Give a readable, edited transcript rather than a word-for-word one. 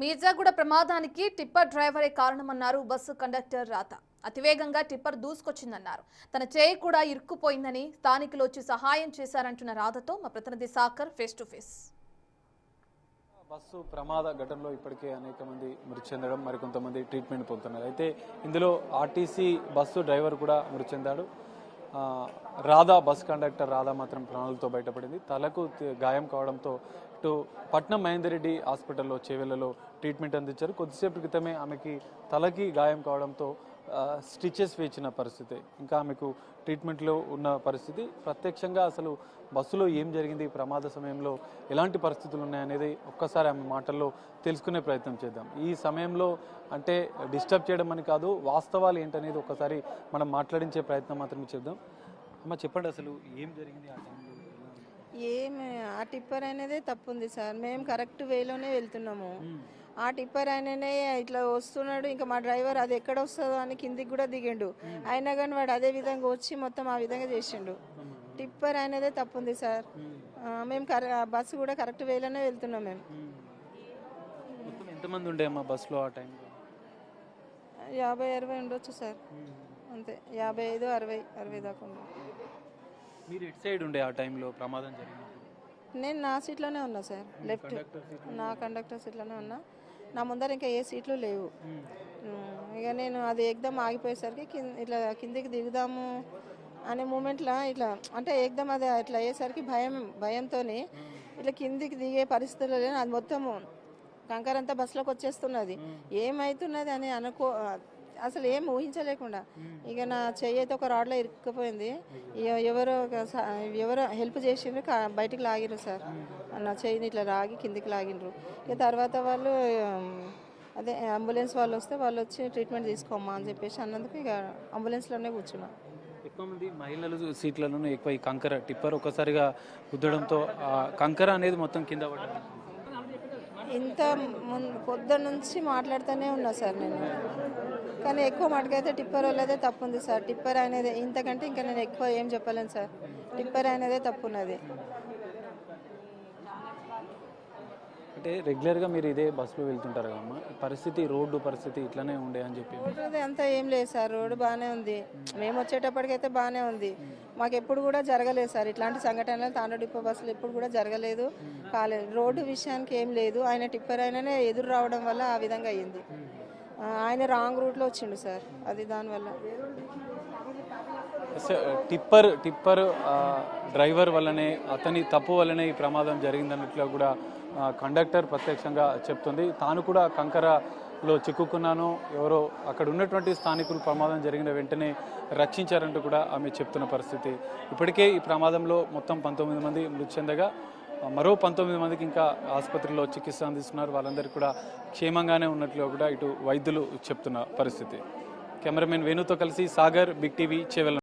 మీర్జాగూడ ప్రమాదానికి tipper డ్రైవరే కారణమన్నారు bus conductor రాత. అతివేగంగా టిప్పర్ దూసుకొచ్చిందన్నారు. తన చేయి కూడా ఇరుక్కుపోయిందని స్థానికులు వచ్చి సహాయం చేశారంటున్న రాధతో మా ప్రతినిధి soccer face to face. Bus ప్రమాద ఘటనలో ఇప్పటికే అనేక మంది మృతి చెందడం, మరికొంతమంది ట్రీట్మెంట్ పొందుతున్నారు. అయితే ఇందులో ఆర్టీసీ బస్సు డ్రైవర్ కూడా మృతి చెందాడు. రాధా బస్ కండక్టర్ రాధా మాత్రం ప్రాణాలతో బయటపడింది. తలకు గాయం కావడంతో ఇటు పట్నం మహేందర్ రెడ్డి హాస్పిటల్లో చేవెళ్లలో ట్రీట్మెంట్ అందించారు. కొద్దిసేపు క్రితమే ఆమెకి తలకి గాయం కావడంతో స్టిచెస్ వేసిన పరిస్థితి, ఇంకా ఆమెకు ట్రీట్మెంట్లో ఉన్న పరిస్థితి. ప్రత్యక్షంగా అసలు బస్సులో ఏం జరిగింది, ప్రమాద సమయంలో ఎలాంటి పరిస్థితులు ఉన్నాయనేది ఒక్కసారి ఆమె మాటల్లో తెలుసుకునే ప్రయత్నం చేద్దాం. ఈ సమయంలో అంటే డిస్టర్బ్ చేయడం అని కాదు, వాస్తవాలు ఏంటనేది ఒక్కసారి మనం మాట్లాడించే ప్రయత్నం మాత్రమే చేద్దాం. అమ్మ చెప్పండి, అసలు ఏం జరిగింది ఆ టైంలో? ఆ టిప్పర్ అనేదే తప్పుంది సార్. మేము కరెక్ట్ వేలోనే వెళ్తున్నాము. ఆ టిప్పర్ ఆయననే ఇట్లా వస్తున్నాడు, ఇంకా మా డ్రైవర్ అది ఎక్కడ వస్తుందో అని కిందికి కూడా దిగిండు. అయినా కానీ వాడు అదే విధంగా వచ్చి మొత్తం ఆ విధంగా చేసిండు. టిప్పర్ అనేదే తప్పుంది సార్. మేము బస్సు కూడా కరెక్ట్ వేలోనే వెళ్తున్నాం. మేము ఎంతమంది ఉండే అమ్మా బస్సులో ఆ టైంలో? 50-60 ఉండొచ్చు సార్, అంతే. 55, 60 దాకా ఉండే. మీరు ఎటు సైడ్ ఉండే ఆ టైంలో ప్రమాదం జరిగింది? నేను నా సీట్లోనే ఉన్నా సార్, లెఫ్ట్. నా కండక్టర్ సీట్లోనే ఉన్నా. నా ముందర ఇంకా ఏ సీట్లు లేవు. ఇక నేను అది ఏకదం ఆగిపోయేసరికి ఇట్లా కిందికి దిగుదాము అనే మూమెంట్లో ఇట్లా అంటే ఏకదం అది అట్లా అయ్యేసరికి భయంతో ఇట్లా కిందికి దిగే పరిస్థితుల్లో అది మొత్తము కంకర అంతా బస్సులోకి వచ్చేస్తున్నది. ఏమవుతున్నది అని అసలు ఏం ఊహించలేకుండా ఇక నా చెయ్యి అయితే ఒక రాడ్లో ఇరుక్కుపోయింది. ఎవరో హెల్ప్ చేసిండ్రు, బయటికి లాగిర్రు సార్. నా చెయ్యిని ఇట్లా లాగి కిందికి లాగిండ్రు. ఇక తర్వాత వాళ్ళు అదే అంబులెన్స్ వాళ్ళు వస్తే వాళ్ళు వచ్చి ట్రీట్మెంట్ తీసుకోమ్మా అని చెప్పేసి అన్నందుకు ఇక అంబులెన్స్లోనే కూర్చున్నా. ఎక్కువ మంది మహిళలు సీట్లలోనే ఎక్కువ ఈ కంకర టిప్పర్ ఒక్కసారిగా గుద్దడంతో కంకర అనేది మొత్తం కింద పడ్డది. ఇంత పొద్దున్న నుంచి మాట్లాడుతూనే ఉన్నా సార్ నేను, కానీ ఎక్కువ మటుకైతే టిప్పర్ వాళ్ళదే తప్పు ఉంది సార్. టిప్పర్ అనేది ఇంతకంటే ఇంకా నేను ఎక్కువ ఏం చెప్పలేను సార్. టిప్పర్ అనేదే తప్పు ఉన్నది. అంటే రెగ్యులర్గా మీరు ఇదే బస్సులో వెళ్తుంటారు కదమ్మా, పరిస్థితి రోడ్డు పరిస్థితి ఇట్లానే ఉండే అని చెప్పి? రోడ్డు అంతా ఏం లేదు సార్, రోడ్డు బాగానే ఉంది. మేము వచ్చేటప్పటికైతే బాగానే ఉంది. మాకు ఎప్పుడు కూడా జరగలేదు సార్ ఇట్లాంటి సంఘటనలు. తాండూ డిపో బస్సులు ఎప్పుడు కూడా జరగలేదు, కాలేదు. రోడ్డు విషయానికి ఏం లేదు. ఆయన టిప్పర్ ఆయననే ఎదురు రావడం వల్ల ఆ విధంగా అయ్యింది. ఆయన రాంగ్ రూట్లో వచ్చిండు సార్, అది దానివల్ల. టిప్పర్ డ్రైవర్ వల్లనే, అతని తప్పు వల్లనే ఈ ప్రమాదం జరిగిందన్నట్లు కూడా కండక్టర్ ప్రత్యక్షంగా చెప్తుంది. తాను కూడా కంకరలో చిక్కుకున్నాను, ఎవరో అక్కడ ఉన్నటువంటి స్థానికులు ప్రమాదం జరిగిన వెంటనే రక్షించారంటూ కూడా ఆమె చెప్తున్న పరిస్థితి. ఇప్పటికే ఈ ప్రమాదంలో మొత్తం 19 మంది మృతి చెందగా మరో 19 మందికి ఇంకా ఆసుపత్రిలో చికిత్స అందిస్తున్నారు. వాళ్ళందరికీ కూడా క్షేమంగానే ఉన్నట్లు కూడా ఇటు వైద్యులు చెప్తున్న పరిస్థితి. కెమెరామెన్ వేణుతో కలిసి సాగర్, బిగ్ టీవీ, చేవెళ్ళ.